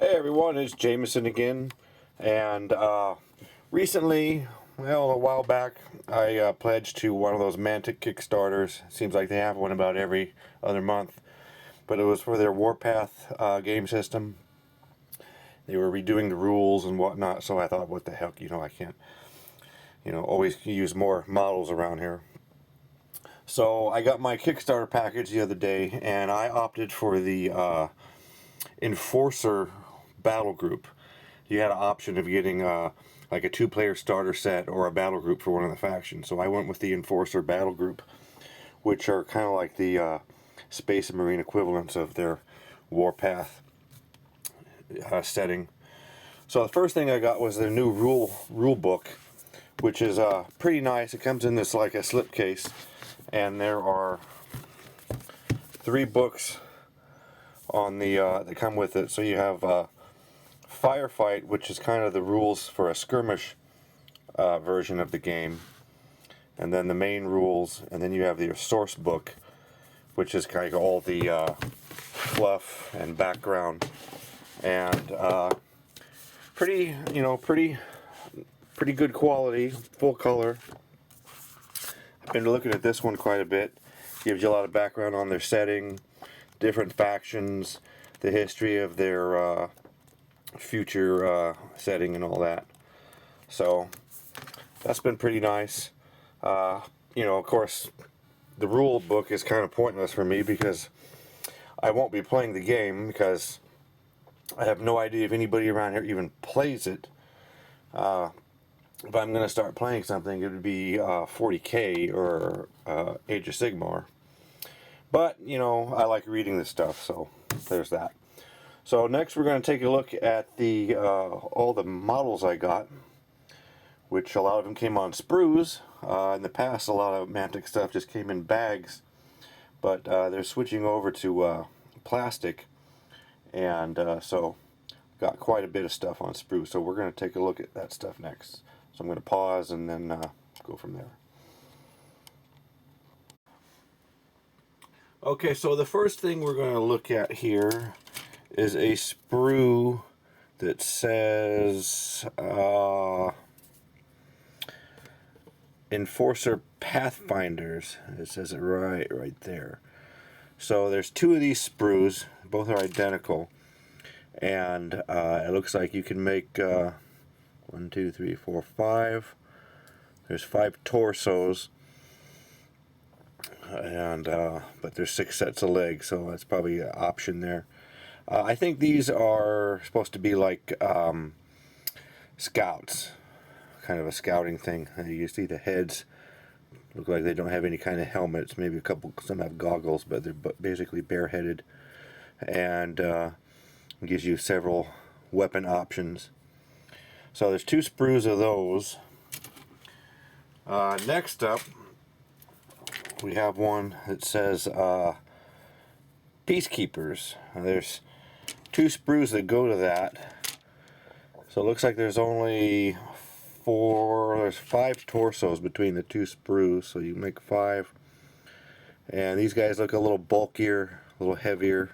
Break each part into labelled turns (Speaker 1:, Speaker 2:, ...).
Speaker 1: Hey everyone, it's Jameson again, and recently, well, a while back, I pledged to one of those Mantic Kickstarters. Seems like they have one about every other month, but it was for their Warpath game system. They were redoing the rules and whatnot, so I thought, what the heck, I can't, always use more models around here. So I got my Kickstarter package the other day, and I opted for the Enforcer Battlegroup. You had an option of getting like a 2-player starter set or a battle group for one of the factions. So I went with the Enforcer Battlegroup, which are kind of like the Space and Marine equivalents of their Warpath setting. So the first thing I got was their new rule book, which is pretty nice. It comes in this like a slipcase, and there are 3 books on the that come with it. So you have Firefight, which is kind of the rules for a skirmish version of the game, and then the main rules, and then you have the source book, which is kind of all the fluff and background, and pretty good quality, full color. I've been looking at this one quite a bit. Gives you a lot of background on their setting, different factions, the history of their future setting and all that. So that's been pretty nice. Of course, the rule book is kind of pointless for me because I won't be playing the game, because I have no idea if anybody around here even plays it. If I'm going to start playing something, it would be 40K or Age of Sigmar. But, I like reading this stuff, so there's that. So next we're going to take a look at the all the models I got, which a lot of them came on sprues. In the past, a lot of Mantic stuff just came in bags, but they're switching over to plastic, and so got quite a bit of stuff on sprues. So we're going to take a look at that stuff next. So I'm going to pause and then go from there. Okay, so the first thing we're going to look at here is a sprue that says Enforcer Pathfinders. It says it right there. So there's 2 of these sprues, both are identical, and it looks like you can make 1, 2, 3, 4, 5. There's 5 torsos, and but there's 6 sets of legs, so that's probably an option there. I think these are supposed to be like scouts, kind of a scouting thing. You see the heads look like they don't have any kind of helmets. Maybe some have goggles, but they're basically bareheaded, and gives you several weapon options. So there's 2 sprues of those. Next up, we have one that says Peacekeepers. There's 2 sprues that go to that. So it looks like there's only 5 torsos between the 2 sprues, so you make 5. And these guys look a little bulkier, a little heavier,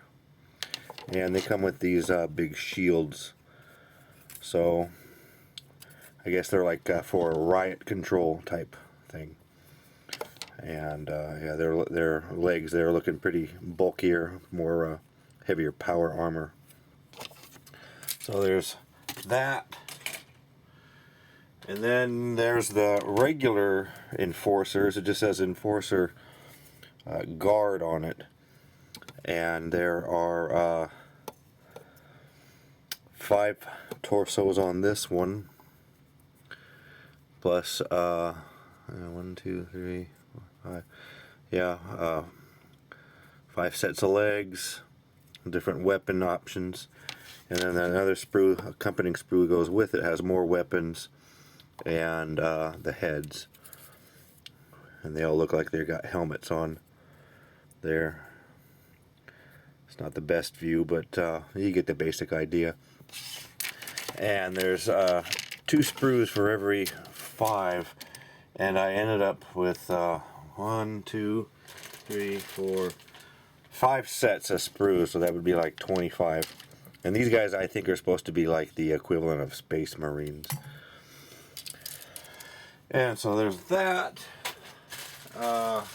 Speaker 1: and they come with these big shields. So I guess they're like for a riot control type thing. And yeah, their legs, they're looking pretty bulkier, more heavier power armor. So there's that. And then there's the regular Enforcers. It just says Enforcer Guard on it. And there are 5 torsos on this one. Plus 1, 2, 3, 4, 5. Yeah, 5 sets of legs, different weapon options, and then another sprue, accompanying sprue goes with it, has more weapons, and the heads, and they all look like they got helmets on there. It's not the best view, but you get the basic idea. And there's 2 sprues for every 5, and I ended up with 1, 2, 3, 4, 5 sets of sprues, so that would be like 25. And these guys, I think, are supposed to be like the equivalent of Space Marines. And so there's that. And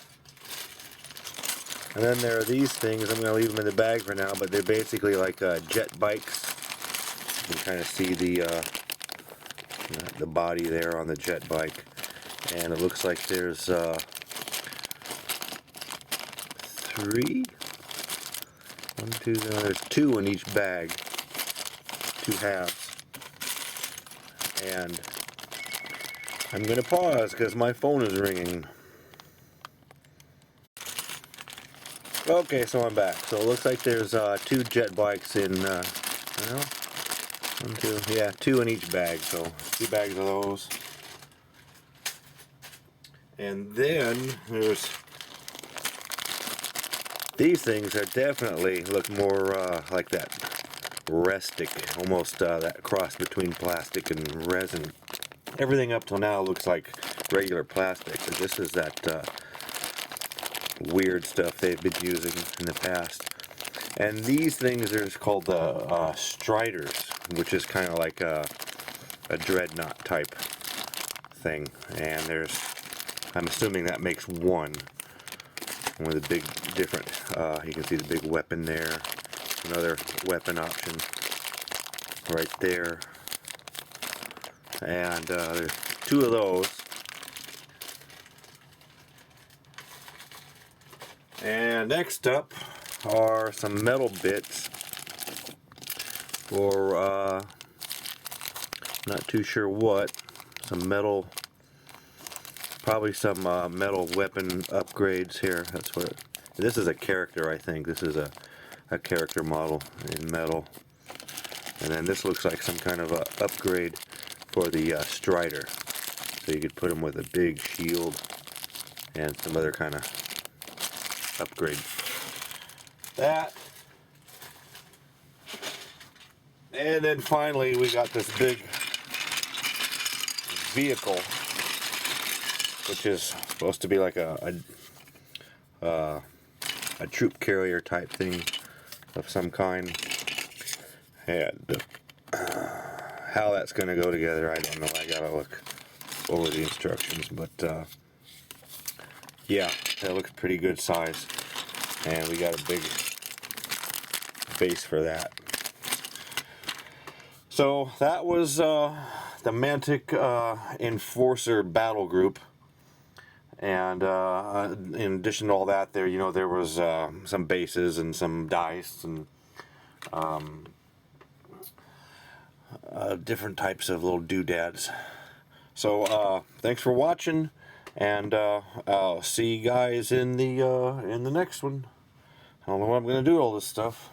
Speaker 1: then there are these things. I'm going to leave them in the bag for now, but they're basically like jet bikes. You can kind of see the body there on the jet bike. And it looks like there's three? One, two, there's two in each bag. Two halves. And I'm going to pause because my phone is ringing. Okay, so I'm back. So it looks like there's two jet bikes in, well, one, two, yeah, two in each bag. So 2 bags of those. And then there's these things that definitely look more like that rustic, almost that cross between plastic and resin. Everything up till now looks like regular plastic, but this is that weird stuff they've been using in the past. And these things are called the Striders, which is kind of like a dreadnought type thing. And there's, I'm assuming that makes one with a big different, you can see the big weapon there, another weapon option right there, and there's 2 of those. And next up are some metal bits for not too sure what, some metal, probably some metal weapon upgrades here. That's what this is, a character, I think. This is a character model in metal. And then this looks like some kind of a upgrade for the Strider. So you could put them with a big shield and some other kind of upgrade. That. And then finally we got this big vehicle, which is supposed to be like a troop carrier type thing of some kind. And how that's going to go together, I don't know. I gotta look over the instructions, but yeah, that looks pretty good size, and we got a big base for that. So that was the Mantic Enforcer Battlegroup. And in addition to all that, there, there was some bases and some dice and different types of little doodads. So thanks for watching, and I'll see you guys in the next one. I don't know what I'm gonna do with all this stuff.